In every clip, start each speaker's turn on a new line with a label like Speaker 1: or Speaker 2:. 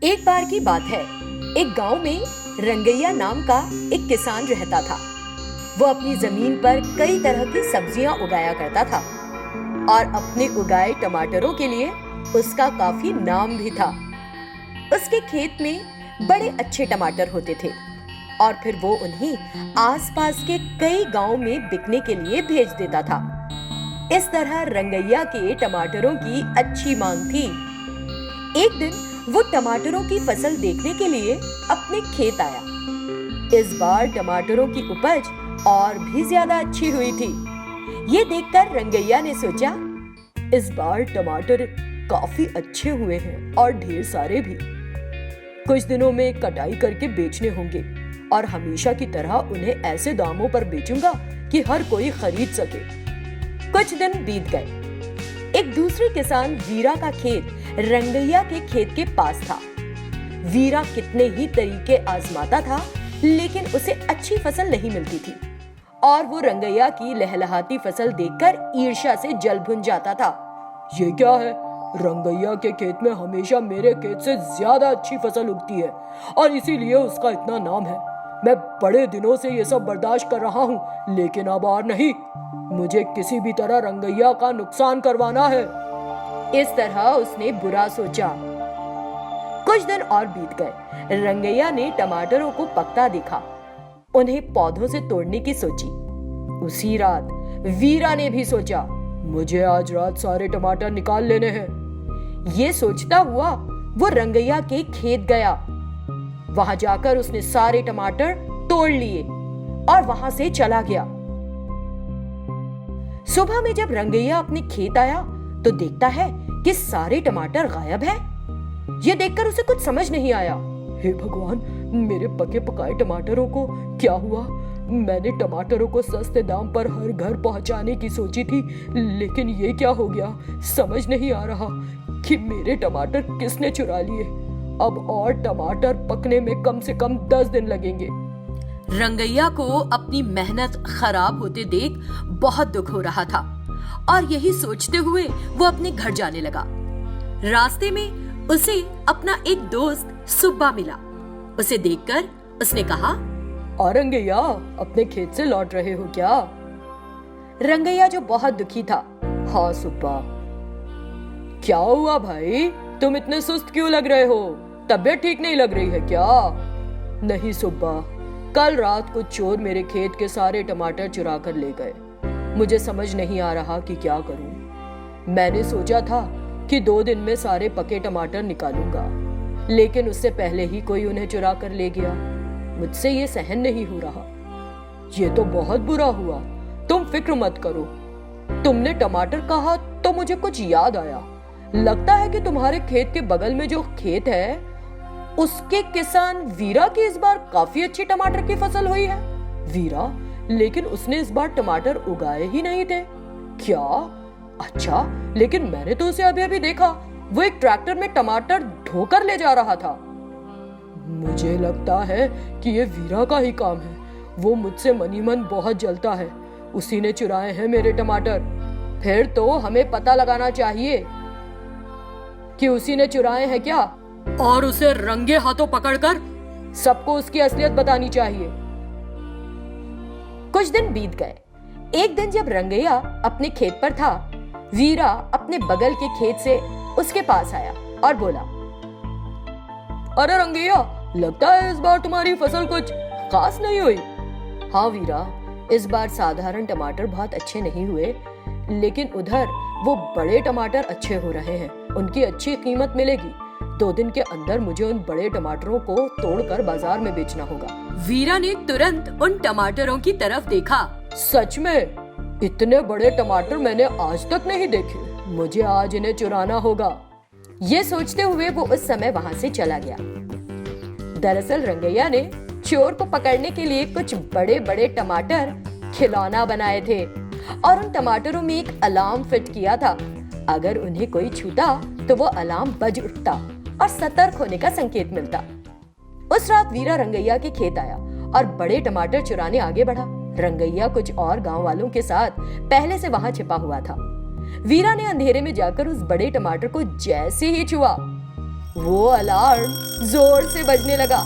Speaker 1: एक बार की बात है, एक गांव में रंगैया नाम का एक किसान रहता था। वो अपनी जमीन पर कई तरह की सब्जियां उगाया करता था और अपने उगाए टमाटरों के लिए उसका काफी नाम भी था। उसके खेत में बड़े अच्छे टमाटर होते थे और फिर वो उन्हें आसपास के कई गांव में बिकने के लिए भेज देता था। इस तरह रंगैया के टमाटरों की अच्छी मांग थी। एक दिन वो टमाटरों की फसल देखने के लिए अपने खेत आया। इस बार टमाटरों की उपज और भी ज्यादा अच्छी हुई थी। ये देखकर रंगैया ने सोचा, इस बार टमाटर काफी अच्छे हुए हैं और ढेर सारे भी। कुछ दिनों में कटाई करके बेचने होंगे और हमेशा की तरह उन्हें ऐसे दामों पर बेचूंगा कि हर कोई खरीद सके। कुछ दिन बीत गए। एक दूसरे किसान वीरा का खेत रंगैया के खेत के पास था। वीरा कितने ही तरीके आजमाता था, लेकिन उसे अच्छी फसल नहीं मिलती थी और वो रंगैया की लहलहाती फसल देखकर ईर्ष्या से जल भुन जाता था। ये क्या है, रंगैया के खेत में हमेशा मेरे खेत से ज्यादा अच्छी फसल उगती है और इसीलिए उसका इतना नाम है। मैं बड़े दिनों से ये सब बर्दाश्त कर रहा हूँ, लेकिन अब और नहीं। मुझे किसी भी तरह रंगैया का नुकसान करवाना है। इस तरह उसने बुरा सोचा। कुछ दिन और बीत गए। रंगैया ने टमाटरों को पकता देखा, उन्हें पौधों से तोड़ने की सोची। उसी रात वीरा ने भी सोचा, मुझे आज रात सारे टमाटर निकाल लेने हैं। ये सोचता हुआ वो रंगैया के खेत गया। वहां जाकर उसने सारे टमाटर तोड़ लिए और वहां से चला गया। सुबह में जब रंगैया अपने खेत आया तो देखता है कि सारे टमाटर गायब हैं। ये देखकर उसे कुछ समझ नहीं आया। हे भगवान, मेरे पके पकाए टमाटरों को क्या हुआ? मैंने टमाटरों को सस्ते दाम पर हर घर पहुंचाने की सोची थी, लेकिन ये क्या हो गया? समझ नहीं आ रहा कि मेरे टमाटर किसने चुरा लिए। अब और टमाटर पकने में कम से कम 10 दिन लगेंगे। रंगैया को अपनी मेहनत खराब होते देख बहुत दुख हो रहा था और यही सोचते हुए वो अपने घर जाने लगा। रास्ते में उसे अपना एक दोस्त सुब्बा मिला। उसे देखकर उसने कहा, और रंगैया, अपने खेत से लौट रहे हो क्या? रंगैया जो बहुत दुखी था, हाँ सुब्बा। क्या हुआ भाई, तुम इतने सुस्त क्यों लग रहे हो? तबीयत ठीक नहीं लग रही है क्या? नहीं सुब्बा, कल रात को चोर मेरे खेत के सारे टमाटर चुरा कर ले गए। मुझे समझ नहीं आ रहा कि क्या करूं। मैंने सोचा था कि 2 दिन में सारे पके टमाटर निकालूंगा, लेकिन उससे पहले ही कोई उन्हें चुरा कर ले गया। मुझसे ये सहन नहीं हो रहा। ये तो बहुत बुरा हुआ। तुम फिक्र मत करो। तुमने टमाटर कहा तो मुझे कुछ याद आया। लगता है कि तुम्हारे खेत के बगल में जो खेत है, उसके किसान वीरा की इस बार काफी अच्छी टमाटर की फसल हुई है। वीरा? लेकिन उसने इस बार टमाटर उगाए ही नहीं थे। क्या? अच्छा, लेकिन मैंने तो उसे अभी अभी देखा। वो एक ट्रैक्टर में टमाटर ढोकर ले जा रहा था। मुझे लगता है कि ये वीरा का ही काम है। वो मुझसे मनी मन बहुत जलता है। उसी ने चुराए हैं मेरे टमाटर। फिर तो हमें पता लगाना चाहिए कि उसी ने चुराए हैं क्या, और उसे रंगे हाथों पकड़कर सबको उसकी असलियत बतानी चाहिए। कुछ दिन बीत गए। एक दिन जब रंगैया अपने खेत पर था, वीरा अपने बगल के खेत से उसके पास आया और बोला, अरे रंगैया, लगता है इस बार तुम्हारी फसल कुछ खास नहीं हुई। हाँ वीरा, इस बार साधारण टमाटर बहुत अच्छे नहीं हुए, लेकिन उधर वो बड़े टमाटर अच्छे हो रहे हैं। उनकी अच्छी कीमत मिलेगी। 2 दिन के अंदर मुझे उन बड़े टमाटरों को तोड़कर बाजार में बेचना होगा। वीरा ने तुरंत उन टमाटरों की तरफ देखा। सच में, इतने बड़े टमाटर मैंने आज तक नहीं देखे। मुझे आज इन्हें चुराना होगा। ये सोचते हुए वो उस समय वहां से चला गया। दरअसल रंगैया ने चोर को पकड़ने के लिए कुछ बड़े बड़े टमाटर खिलौना बनाए थे और उन टमाटरों में एक अलार्म फिट किया था। अगर उन्हें कोई छूता तो वो अलार्म बज उठता और सतर्क होने का संकेत मिलता। उस रात वीरा रंगैया के खेत आया और बड़े टमाटर चुराने आगे बढ़ा। रंगैया कुछ और गांव वालों के साथ पहले से वहां छिपा हुआ था। वीरा ने अंधेरे में जाकर उस बड़े टमाटर को जैसे ही छुआ, वो अलार्म जोर से बजने लगा।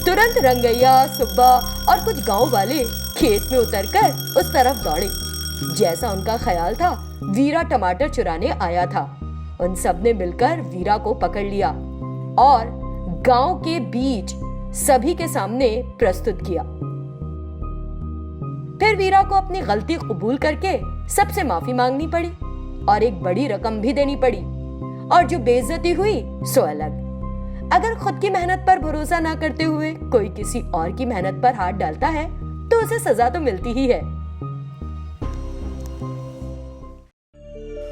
Speaker 1: तुरंत रंगैया, सुब्बा और कुछ गांव वाले खेत में उतरकर उस तरफ दौड़े। जैसा उनका ख्याल था, वीरा टमाटर चुराने आया था। उन सब ने मिलकर वीरा को पकड़ लिया और गांव के बीच सभी के सामने प्रस्तुत किया। फिर वीरा को अपनी गलती कबूल करके सबसे माफी मांगनी पड़ी और एक बड़ी रकम भी देनी पड़ी। और जो बेइज्जती हुई सो अलग। अगर खुद की मेहनत पर भरोसा ना करते हुए कोई किसी और की मेहनत पर हाथ डालता है तो उसे सजा तो मिलती ही है।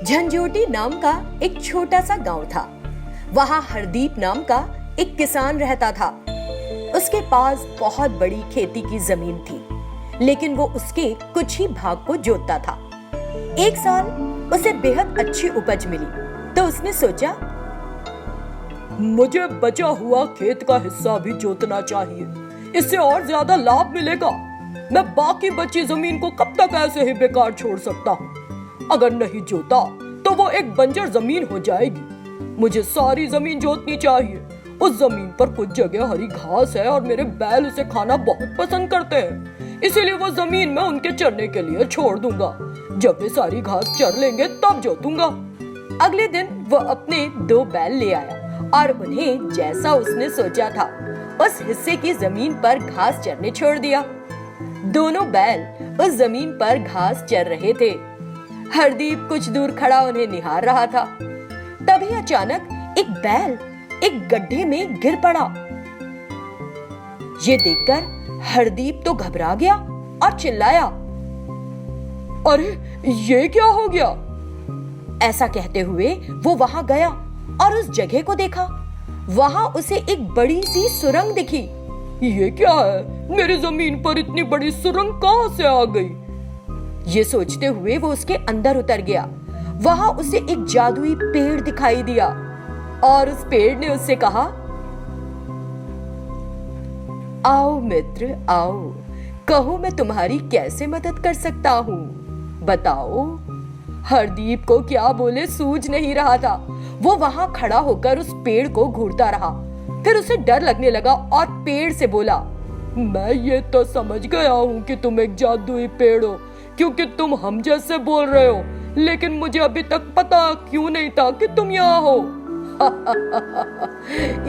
Speaker 1: झंझोटी नाम का एक छोटा सा गांव था। वहां हरदीप नाम का एक किसान रहता था। उसके पास बहुत बड़ी खेती की जमीन थी, लेकिन वो उसके कुछ ही भाग को जोतता था। एक साल उसे बेहद अच्छी उपज मिली, तो उसने सोचा,
Speaker 2: मुझे बचा हुआ खेत का हिस्सा भी जोतना चाहिए, इससे और ज्यादा लाभ मिलेगा। मैं बाकी बची जमीन को कब तक ऐसे ही बेकार छोड़ सकता हूँ? अगर नहीं जोता तो वो एक बंजर जमीन हो जाएगी। मुझे सारी जमीन जोतनी चाहिए। उस जमीन पर कुछ जगह हरी घास है और मेरे बैल उसे खाना बहुत पसंद करते हैं, इसीलिए वो जमीन मैं उनके चरने के लिए छोड़ दूंगा। जब वे सारी घास चर लेंगे तब जोतूंगा।
Speaker 1: अगले दिन वो अपने 2 बैल ले आया और उन्हें जैसा उसने सोचा था उस हिस्से की जमीन पर घास चरने छोड़ दिया। दोनों बैल उस जमीन पर घास चर रहे थे। हरदीप कुछ दूर खड़ा उन्हें निहार रहा था। तभी अचानक एक बैल एक गड्ढे में गिर पड़ा। ये देखकर हरदीप तो घबरा गया और चिल्लाया,
Speaker 2: अरे ये क्या हो गया?
Speaker 1: ऐसा कहते हुए वो वहां गया और उस जगह को देखा। वहां उसे एक बड़ी सी सुरंग दिखी।
Speaker 2: ये क्या है? मेरी जमीन पर इतनी बड़ी सुरंग कहां से आ गई?
Speaker 1: ये सोचते हुए वो उसके अंदर उतर गया। वहां उसे एक जादुई पेड़ दिखाई दिया और उस पेड़ ने उससे कहा, आओ मित्र आओ, कहो मैं तुम्हारी कैसे मदद कर सकता हूँ, बताओ। हरदीप को क्या बोले सूझ नहीं रहा था। वो वहां खड़ा होकर उस पेड़ को घूरता रहा। फिर उसे डर लगने लगा और पेड़ से बोला,
Speaker 2: मैं ये तो समझ गया हूँ कि तुम एक जादुई पेड़ हो, क्योंकि तुम हम जैसे बोल रहे हो, लेकिन मुझे अभी तक पता क्यों नहीं था कि तुम यहाँ हो।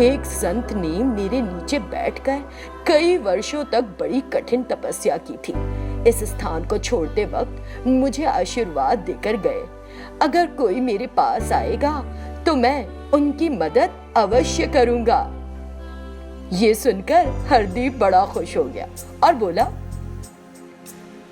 Speaker 1: एक संत ने मेरे नीचे बैठकर कई वर्षों तक बड़ी कठिन तपस्या की थी। इस स्थान को छोड़ते वक्त मुझे आशीर्वाद देकर गए। अगर कोई मेरे पास आएगा तो मैं उनकी मदद अवश्य करूंगा। ये सुनकर हरदीप बड़ा खुश हो गया और बोला,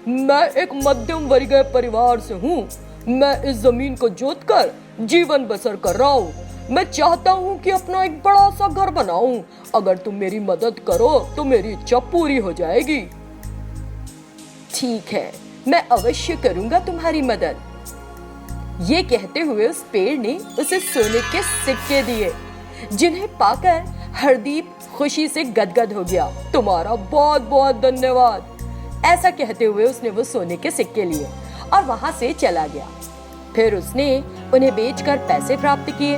Speaker 2: मैं एक मध्यम वर्गीय परिवार से हूँ। मैं इस जमीन को जोतकर जीवन बसर कर रहा हूँ। मैं चाहता हूँ कि अपना एक बड़ा सा घर बनाऊं। अगर तुम मेरी मदद करो तो मेरी इच्छा पूरी हो जाएगी।
Speaker 1: ठीक है, मैं अवश्य करूंगा तुम्हारी मदद। ये कहते हुए उस पेड़ ने उसे सोने के सिक्के दिए, जिन्हें पाकर हरदीप खुशी से गदगद हो गया।
Speaker 2: तुम्हारा बहुत बहुत धन्यवाद।
Speaker 1: ऐसा कहते हुए उसने वो सोने के सिक्के लिए और वहां से चला गया। फिर उसने उन्हें बेचकर पैसे प्राप्त किए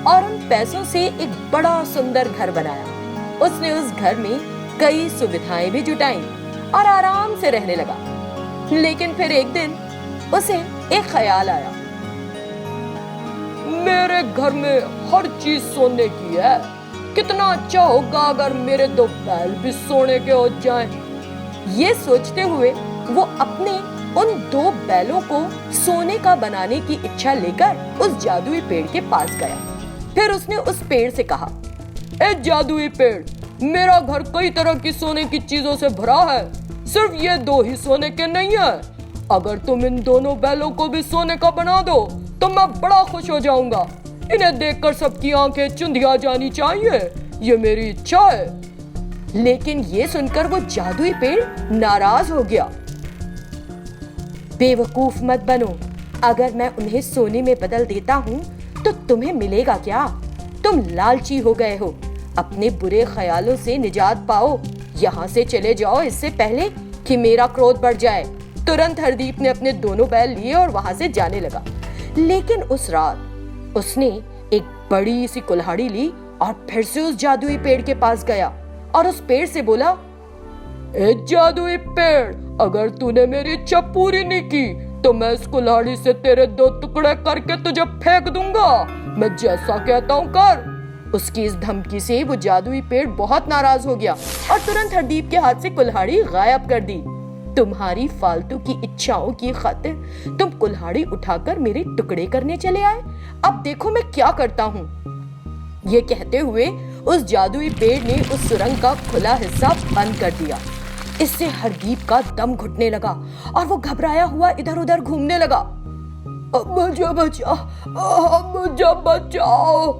Speaker 1: और उन पैसों से एक बड़ा सुंदर घर बनाया। उसने उस घर में कई सुविधाएं भी जुटाई और आराम से रहने लगा। लेकिन फिर एक दिन उसे एक ख्याल आया,
Speaker 2: मेरे घर में हर चीज सोने की है। कितना अच्छा होगा अगर मेरे 2 बैल भी सोने के हो जाएं।
Speaker 1: ये सोचते हुए वो अपने उन 2 बैलों को सोने का बनाने की इच्छा लेकर उस जादुई पेड़ के पास गया। फिर उसने उस पेड़ से कहा,
Speaker 2: ए जादुई पेड़, मेरा घर कई तरह की सोने की चीजों से भरा है, सिर्फ ये 2 ही सोने के नहीं है। अगर तुम इन दोनों बैलों को भी सोने का बना दो तो मैं बड़ा खुश हो जाऊंगा। इन्हें देखकर सबकी आंखें चुंधिया जानी चाहिए, ये मेरी इच्छा है।
Speaker 1: लेकिन ये सुनकर वो जादुई पेड़ नाराज हो गया। बेवकूफ मत बनो, अगर मैं उन्हें सोने में बदल देता हूँ तो तुम्हें मिलेगा क्या? तुम लालची हो गए हो। अपने बुरे ख्यालों से निजात पाओ, यहाँ से चले जाओ इससे पहले कि मेरा क्रोध बढ़ जाए। तुरंत हरदीप ने अपने दोनों बैल लिए और वहां से जाने लगा। लेकिन उस रात उसने एक बड़ी सी कुल्हाड़ी ली और फिर से उस जादुई पेड़ के पास गया और उस पेड़ से बोला,
Speaker 2: ए जादुई पेड़, अगर तूने मेरी इच्छा पूरी नहीं की तो मैं इस कुल्हाड़ी से तेरे 2 टुकड़े करके तुझे फेंक दूंगा। मैं जैसा कहता हूँ कर।
Speaker 1: उसकी इस धमकी से वो जादुई पेड़ बहुत नाराज हो गया और तुरंत हरदीप के हाथ से कुल्हाड़ी गायब कर दी। तुम्हारी फालतू की इच्छाओं की खातिर तुम कुल्हाड़ी उठाकर मेरे टुकड़े करने चले आए, अब देखो मैं क्या करता हूँ। ये कहते हुए उस जादुई पेड़ ने उस सुरंग का खुला हिस्सा बंद कर दिया। इससे हरदीप का दम घुटने लगा और वो घबराया हुआ इधर उधर घूमने लगा।
Speaker 2: मुझे बचाओ, मुझे बचाओ।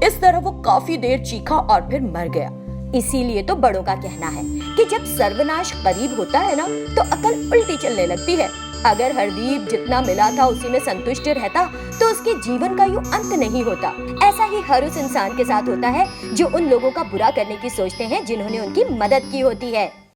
Speaker 1: इस तरह वो काफी देर चीखा और फिर मर गया।
Speaker 3: इसीलिए तो बड़ों का कहना है कि जब सर्वनाश करीब होता है ना तो अकल उल्टी चलने लगती है। अगर हरदीप जितना मिला था उसी में संतुष्ट रहता तो उसके जीवन का यूं अंत नहीं होता। ऐसा ही हर उस इंसान के साथ होता है जो उन लोगों का बुरा करने की सोचते हैं जिन्होंने उनकी मदद की होती है।